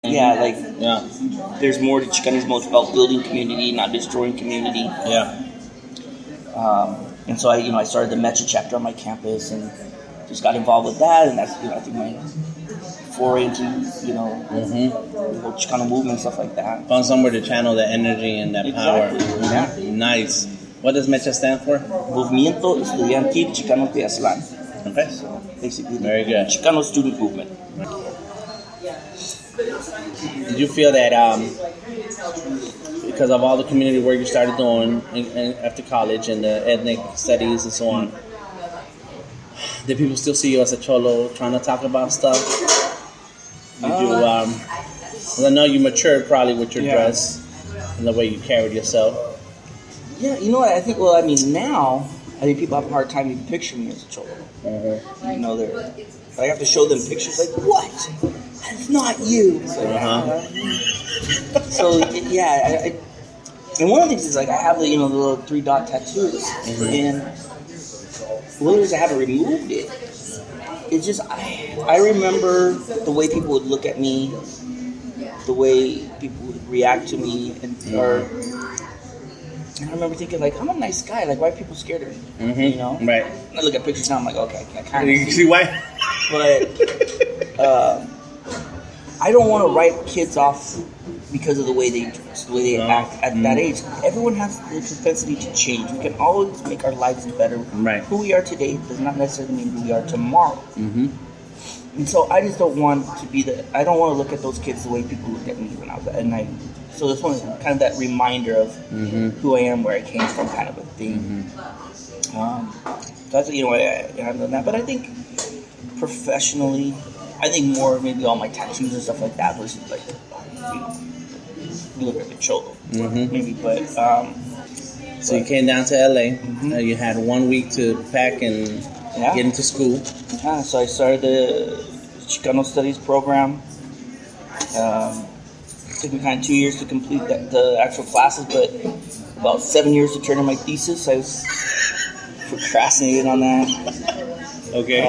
Yeah, like there's more to Chicanismo. It's about building community, not destroying community. Yeah. And so I started the Mecha chapter on my campus and just got involved with that, and that's I think my foray into the whole Chicano movement and stuff like that. Found somewhere to channel that energy and that power. Exactly. Yeah. Nice. What does Mecha stand for? Movimiento Estudiantil Chicano de Aztlán. Okay. So basically, very good. Chicano student movement. Did you feel that because of all the community work you started doing after college and the ethnic studies and so on, did people still see you as a cholo trying to talk about stuff? Did you? Well, I know you matured probably with your dress and the way you carried yourself. Yeah, you know what? I think. Well, I mean, now I think people have a hard time even picturing me as a cholo. I have to show them pictures like, what? That's not you. So yeah, and one of the things is like I have the the little 3-dot tattoos, and one of the reasons I haven't removed it, it's just I remember the way people would look at me, the way people would react to me, and I remember thinking like, I'm a nice guy, like why are people scared of me? Right. And I look at pictures now, I'm like, okay, I kind of see why, but I don't want to write kids off because of the way they dress, the way they act at that age. Everyone has the propensity to change. We can always make our lives better. Right. Who we are today does not necessarily mean who we are tomorrow. And so I just don't want to be I don't want to look at those kids the way people looked at me when I was at night. So this one is kind of that reminder of who I am, where I came from, kind of a thing. That's I have done that. But I think professionally, I think more maybe all my tattoos and stuff like that was like, you look like a cholo, maybe. But so you came down to LA. You had 1 week to pack and get into school. Yeah, so I started the Chicano Studies program. It took me kind of 2 years to complete the actual classes, but about 7 years to turn in my thesis. I was procrastinating on that. Okay.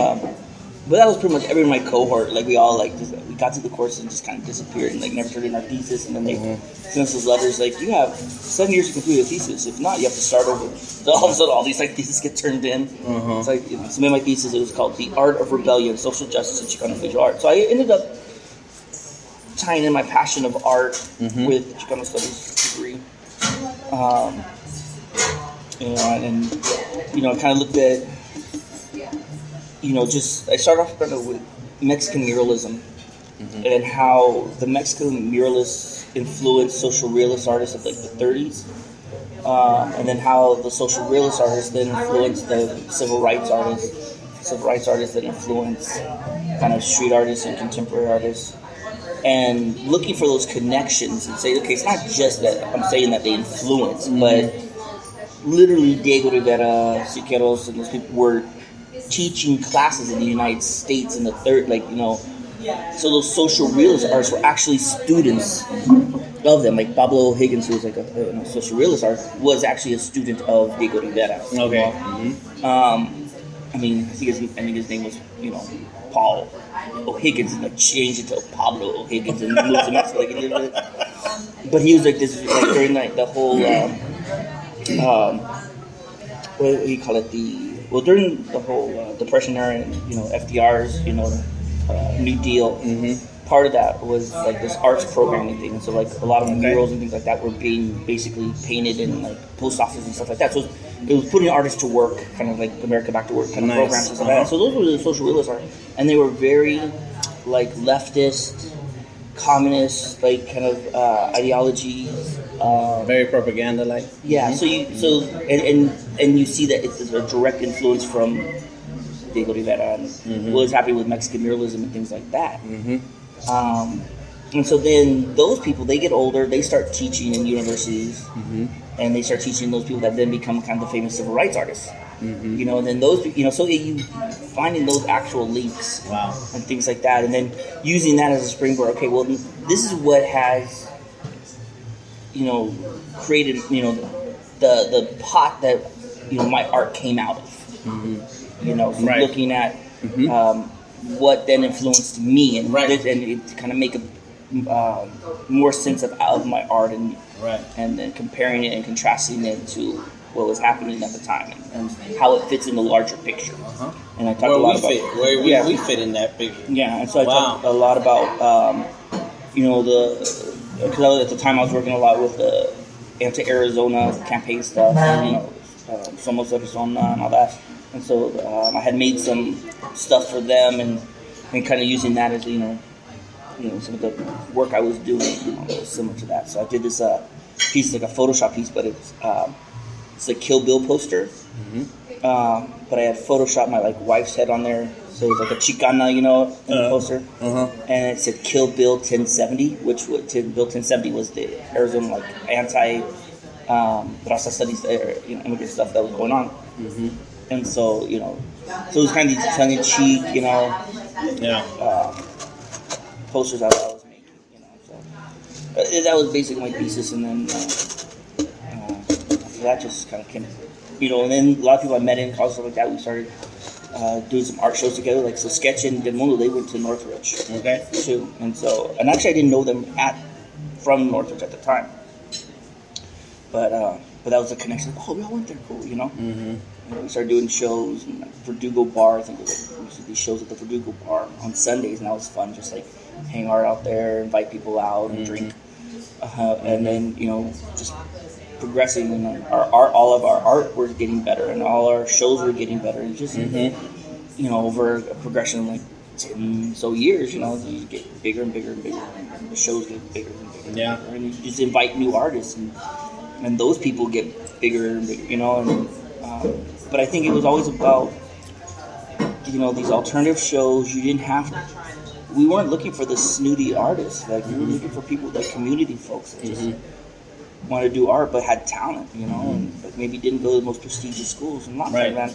But that was pretty much everyone in my cohort. Like we all we got to the course and just kind of disappeared and like never turned in our thesis. And then they sent us those letters like, you have 7 years to complete a thesis. If not, you have to start over. So all of a sudden, all these theses get turned in. It's like submitted my thesis. It was called "The Art of Rebellion: Social Justice and Chicano Visual Art." So I ended up tying in my passion of art with the Chicano Studies degree. And kind of looked at. I started off kind of with Mexican muralism and how the Mexican muralists influenced social realist artists of like the 30s. And then how the social realist artists then influenced the civil rights artists that influenced kind of street artists and contemporary artists. And looking for those connections and say, okay, it's not just that I'm saying that they influence, but literally Diego Rivera, Siqueiros, and those people were teaching classes in the United States in the so those social realist artists were actually students of them. Like Pablo Higgins, who was like a social realist artist, was actually a student of Diego Rivera. Okay. I think his name was Paul O'Higgins, and changed it to Pablo O'Higgins and moved to Mexico. But he was like this during the whole what do you call it, during the whole Depression era and FDR's New Deal, part of that was like this arts programming thing. And so like a lot of murals and things like that were being basically painted in like post offices and stuff like that. So it was putting artists to work, kind of like America Back to Work kind of programs and stuff like that. So those were the social realist art, and they were very like leftist, communist, like kind of ideology. Very propaganda-like. Yeah. So you see that it's a direct influence from Diego Rivera and was happy with Mexican muralism and things like that. And so then those people, they get older, they start teaching in universities, and they start teaching those people that then become kind of the famous civil rights artists. And then those, so you finding those actual links, and things like that, and then using that as a springboard. Okay, well, this is what has, created, the pot that, my art came out of. From looking at what then influenced me, and and to kind of make more sense of my art Right. and then comparing it and contrasting it to what was happening at the time and how it fits in the larger picture. Uh-huh. And I talked Where a lot we about fit, where we fit in that picture. yeah, and so I Wow. talked a lot about because at the time I was working a lot with the anti-Arizona campaign stuff, and, Somos Arizona and all that. And so I had made some stuff for them and kind of using that as some of the work I was doing that was similar to that. So I did this piece, like a Photoshop piece, but it's like Kill Bill poster. But I had Photoshopped my wife's head on there, so it was like a Chicana, in the poster, and it said Kill Bill 1070, which Bill 1070 was the Arizona anti raza studies, immigrant stuff that was going on, and so so it was kind of these tongue in cheek, posters I was making, So that was basically my thesis, and then after that just kind of came, and then a lot of people I met in college, stuff like that. We started doing some art shows together, so Sketch and Del Mundo, they went to Northridge, too, and actually I didn't know them from Northridge at the time, but that was a connection. Oh, we all went there, cool, And we started doing shows in Verdugo Bar. I think we used to do shows at the Verdugo Bar on Sundays, and that was fun. Just hang out out there, invite people out, and drink, and then just progressing. And all of our art was getting better, and all our shows were getting better, and just over a progression of 10 so years, you get bigger and bigger and bigger, and the shows get bigger and bigger, yeah, and you just invite new artists, and those people get bigger and bigger, but I think it was always about, these alternative shows. You didn't have to, we weren't looking for the snooty artists. We were looking for people, community folks that just wanted to do art but had talent, and maybe didn't go to the most prestigious schools. And not like that.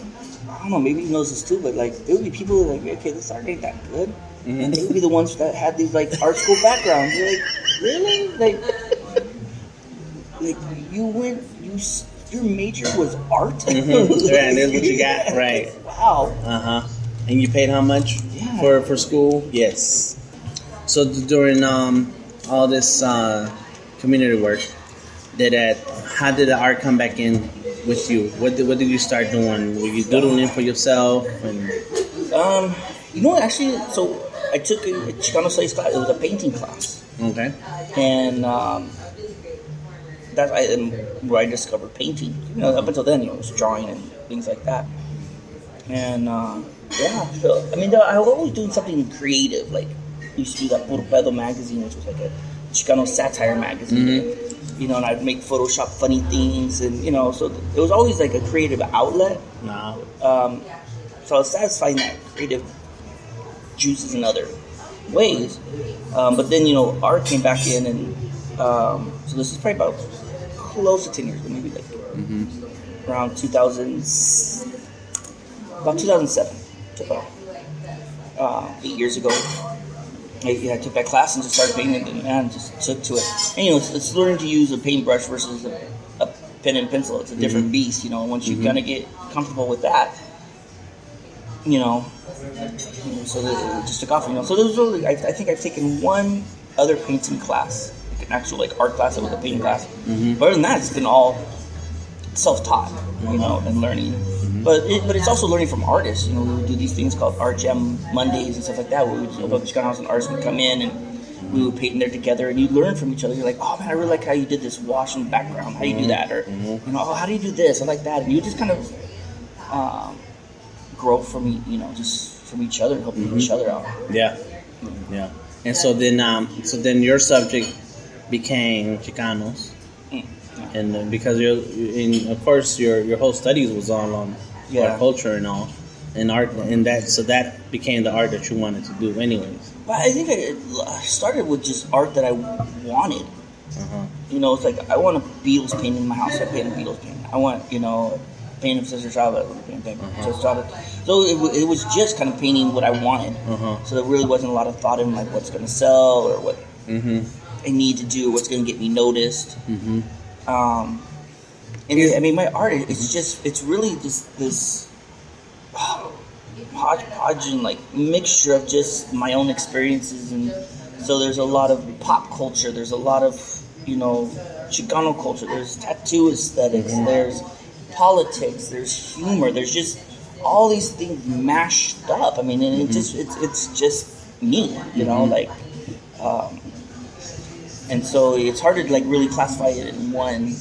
I don't know, maybe he knows this too, but there would be people who are okay, this art ain't that good. And they would be the ones that had these art school backgrounds. You're like, really? Your major was art? Right, that's what you got, right. Wow. And you paid how much for school? Yes. So during all this community work, how did the art come back in with you? What did you start doing? Were you doodling for yourself? And actually, so I took a Chicano studies class. It was a painting class. Okay. And that's where I discovered painting. Up until then, it was drawing and things like that. And so I was always doing something creative. We used to do that Puro Pedo magazine, which was a Chicano satire magazine. And I'd make Photoshop funny things, and so it was always a creative outlet. No. So I was satisfying that creative juices in other ways. But then art came back in, and so this is probably about close to 10 years ago, maybe around 2000, about 2007, so about 8 years ago. I took that class and just started painting, and just took to it. And it's learning to use a paintbrush versus a pen and pencil. It's a different beast, and once you kind of get comfortable with that, so that it just took off, So there was really, I think I've taken one other painting class, an actual art class that was a painting class. But other than that, it's been all self-taught, and learning. But it's also learning from artists. We would do these things called Art Jam Mondays and stuff like that, where we would open up the Chicano House and artists would come in and we would paint in there together, and you learn from each other. You're like, oh man, I really like how you did this wash in the background. How do you do that? Or oh, how do you do this? I like that. And you just kind of grow from just from each other, helping each other out. Yeah. And so then your subject became Chicanos. And because of course your whole studies was all on art culture and all, and art, and that became the art that you wanted to do anyways. But I think it started with just art that I wanted. It's I want a Beatles painting in my house. I paint a Beatles painting. I want painting of Cesar Chavez. So it was just kind of painting what I wanted. So there really wasn't a lot of thought in what's going to sell or what I need to do, what's going to get me noticed. My art, it's really this hodgepodge and mixture of just my own experiences and So there's a lot of pop culture. There's a lot of, Chicano culture. There's tattoo aesthetics. There's politics. There's humor. There's just all these things mashed up. I mean, and it's just me, like, and so it's hard to like really classify it in one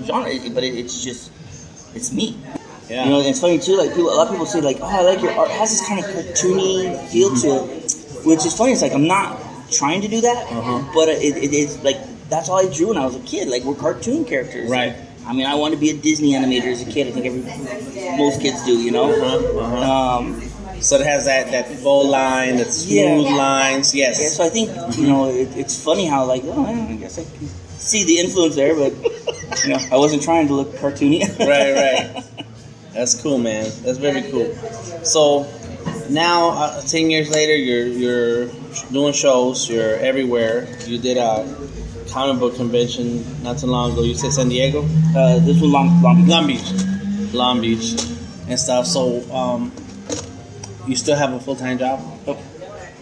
genre, but it's me. Yeah. And it's funny too. Like a lot of people say, like, "Oh, I like your art." It has this kind of cartoony feel to it, which is funny. It's like I'm not trying to do that, but it's like that's all I drew when I was a kid. Like we're cartoon characters, right? I mean, I wanted to be a Disney animator as a kid. I think most kids do, So it has that bow line, that smooth lines. Yes. Yeah. So I think it's funny how like I guess I can see the influence there, but I wasn't trying to look cartoony. Right. That's cool, man. That's very cool. So now, 10 years later, you're doing shows. You're everywhere. You did a comic book convention not too long ago. You said San Diego? This was Long Beach, and stuff. So, you still have a full-time job? Yep.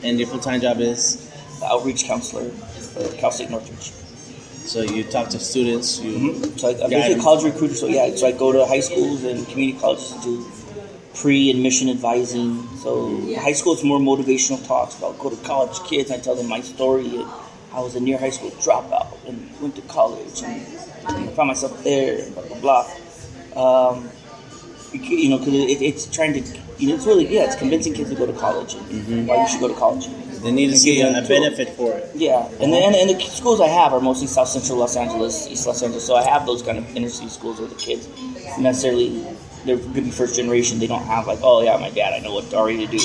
And your full-time job is? Outreach counselor for Cal State Northridge. So you talk to students. So I'm basically a college recruiter. So I go to high schools and community colleges to do pre-admission advising. So high school it's more motivational talks about go to college kids. I tell them my story. I was a near high school dropout and went to college and found myself there. Blah blah blah. Because it's trying to. It's really it's convincing kids to go to college and why you should go to college. They need to see a benefit for it. Yeah, and the schools I have are mostly South Central Los Angeles, East Los Angeles. So I have those kind of inner city schools where the kids necessarily they're going to be first generation. They don't have like, oh yeah, my dad, I know what already to do,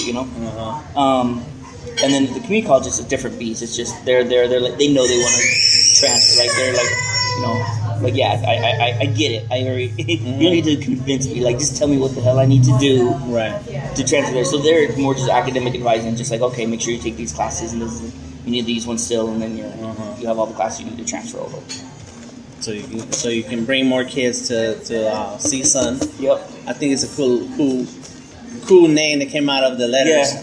And then the community college is a different beast. It's just they're like they know they want to transfer. Like they're like like I get it. I already you don't need to convince me. Like just tell me what the hell I need to do to transfer there. So they're more just academic advising, just like okay, make sure you take these classes and you need these ones still, and then you have all the classes you need to transfer over. So you can bring more kids to CSUN. Yep. I think it's a cool name that came out of the letters.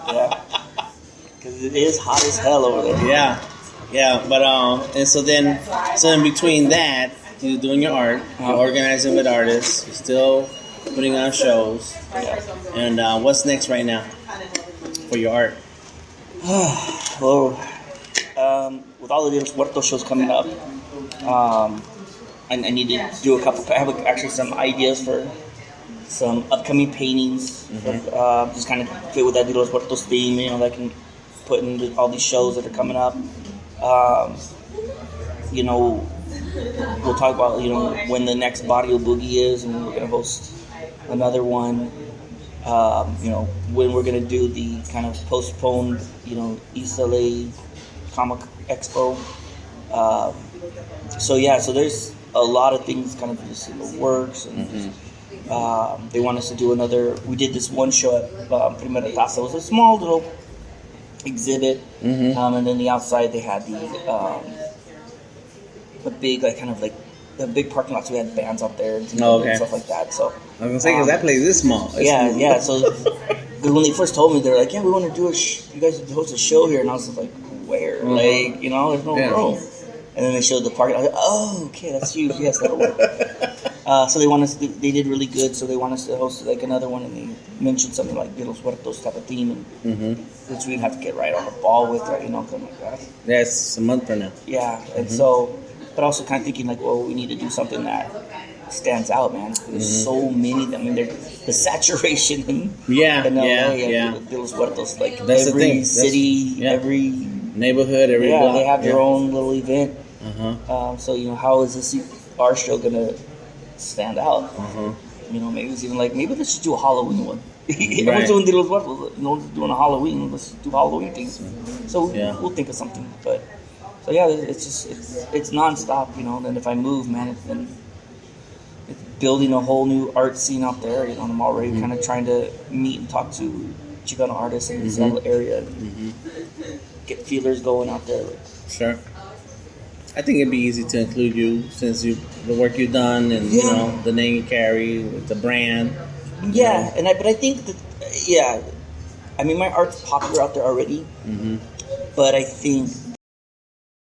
Yeah. Because it is hot as hell over there. Yeah, but and so in between that, you're doing your art, you're organizing with artists, you're still putting on shows. And what's next right now for your art? Well, with all the Los Muertos shows coming up, I need to do a couple. I have actually some ideas for some upcoming paintings, just kind of fit with that Los Muertos theme, that I can put in all these shows that are coming up. We'll talk about when the next Barrio Boogie is, and we're gonna host another one. When we're gonna do the kind of postponed, East LA Comic Expo. So there's a lot of things kind of just in the works, and they want us to do another. We did this one show at Primera Taza. It was a small little exhibit, and then the outside they had the big the big parking lot. So we had bands out there and stuff like that. So I was gonna say because that place is small. Yeah. So when they first told me, they're like, "Yeah, we want to do you guys host a show here," and I was just like, "Where? Like, there's no room." And then they showed the parking. I was like, "Oh, okay, that's huge. Yes, that'll work." So they want us. They did really good. So they want us to host like another one, and they mentioned something like Los Muertos type of theme, which we'd have to get right on the ball with, right? Something like that. Yeah, it's a month from now. Yeah, and so, but also kind of thinking like, well, we need to do something that stands out, man. There's so many of them. I mean, the saturation in LA, Los Muertos, like that's every city, every neighborhood, every block. They have their own little event. So how is our show gonna stand out? Maybe it's even like maybe let's just do a Halloween one. Everyone's doing Los Muertos, doing a Halloween. Let's do Halloween things. So we'll think of something. But so it's nonstop. Then if I move, man, then it's building a whole new art scene out there. I'm already kind of trying to meet and talk to Chicano artists in the Seattle area. Get feelers going out there. Sure. I think it'd be easy to include you since the work you've done and the name you carry, the brand. But I think that I mean, my art's popular out there already, Mm-hmm. but I think